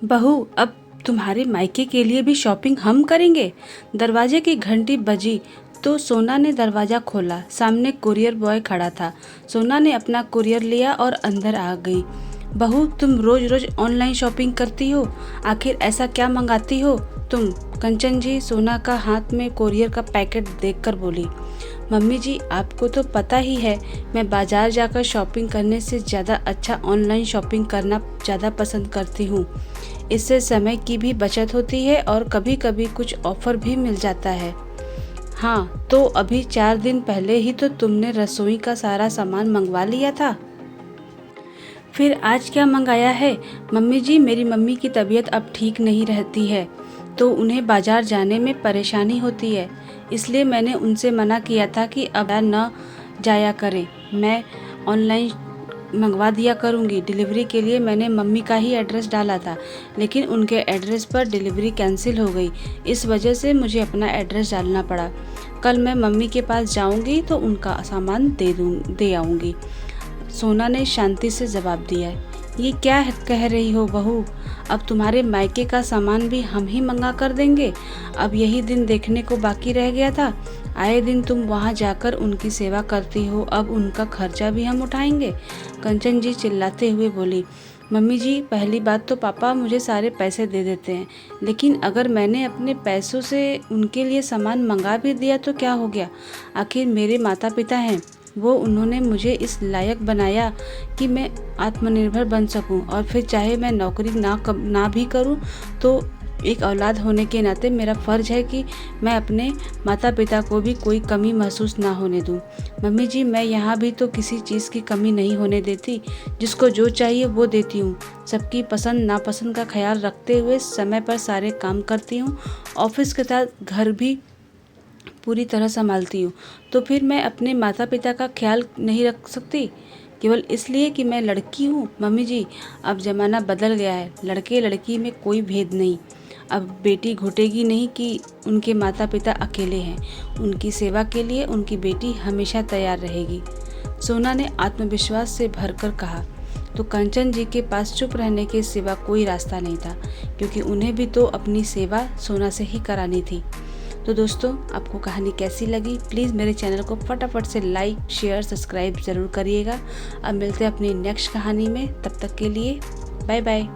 बहू, अब तुम्हारे मायके के लिए भी शॉपिंग हम करेंगे। दरवाजे की घंटी बजी तो सोना ने दरवाज़ा खोला। सामने कुरियर बॉय खड़ा था। सोना ने अपना कुरियर लिया और अंदर आ गई। बहू, तुम रोज रोज ऑनलाइन शॉपिंग करती हो, आखिर ऐसा क्या मंगाती हो तुम? कंचन जी सोना का हाथ में कुरियर का पैकेट देखकर बोली। मम्मी जी, आपको तो पता ही है, मैं बाजार जाकर शॉपिंग करने से ज़्यादा अच्छा ऑनलाइन शॉपिंग करना ज़्यादा पसंद करती हूँ। इससे समय की भी बचत होती है और कभी कभी कुछ ऑफ़र भी मिल जाता है। हाँ, तो अभी 4 दिन पहले ही तो तुमने रसोई का सारा सामान मंगवा लिया था। फिर आज क्या मंगाया है? मम्मी जी, मेरी मम्मी की तबीयत अब ठीक नहीं रहती है, तो उन्हें बाजार जाने में परेशानी होती है। इसलिए मैंने उनसे मना किया था कि अब न जाया करें, मैं ऑनलाइन मंगवा दिया करूँगी। डिलीवरी के लिए मैंने मम्मी का ही एड्रेस डाला था, लेकिन उनके एड्रेस पर डिलीवरी कैंसिल हो गई। इस वजह से मुझे अपना एड्रेस डालना पड़ा। कल मैं मम्मी के पास जाऊँगी तो उनका सामान दे आऊँगी। सोना ने शांति से जवाब दिया। ये क्या कह रही हो बहू? अब तुम्हारे मायके का सामान भी हम ही मंगा कर देंगे? अब यही दिन देखने को बाकी रह गया था। आए दिन तुम वहाँ जाकर उनकी सेवा करती हो, अब उनका खर्चा भी हम उठाएंगे। कंचन जी चिल्लाते हुए बोली। मम्मी जी, पहली बात तो पापा मुझे सारे पैसे दे देते हैं, लेकिन अगर मैंने अपने पैसों से उनके लिए सामान मंगा भी दिया तो क्या हो गया? आखिर मेरे माता पिता हैं, उन्होंने मुझे इस लायक बनाया कि मैं आत्मनिर्भर बन सकूं। और फिर चाहे मैं नौकरी ना भी करूं, तो एक औलाद होने के नाते मेरा फ़र्ज़ है कि मैं अपने माता पिता को भी कोई कमी महसूस ना होने दूं। मम्मी जी, मैं यहाँ भी तो किसी चीज़ की कमी नहीं होने देती। जिसको जो चाहिए वो देती हूँ। सबकी पसंद नापसंद का ख्याल रखते हुए समय पर सारे काम करती हूँ। ऑफिस के साथ घर भी पूरी तरह संभालती हूँ। तो फिर मैं अपने माता पिता का ख्याल नहीं रख सकती केवल इसलिए कि मैं लड़की हूँ? मम्मी जी, अब ज़माना बदल गया है। लड़के लड़की में कोई भेद नहीं। अब बेटी घुटेगी नहीं कि उनके माता पिता अकेले हैं। उनकी सेवा के लिए उनकी बेटी हमेशा तैयार रहेगी। सोना ने आत्मविश्वास से भरकर कहा। तो कंचन जी के पास चुप रहने के सिवा कोई रास्ता नहीं था, क्योंकि उन्हें भी तो अपनी सेवा सोना से ही करानी थी। तो दोस्तों, आपको कहानी कैसी लगी? प्लीज़ मेरे चैनल को फटाफट से लाइक, शेयर, सब्सक्राइब ज़रूर करिएगा। अब मिलते हैं अपनी नेक्स्ट कहानी में। तब तक के लिए बाय बाय।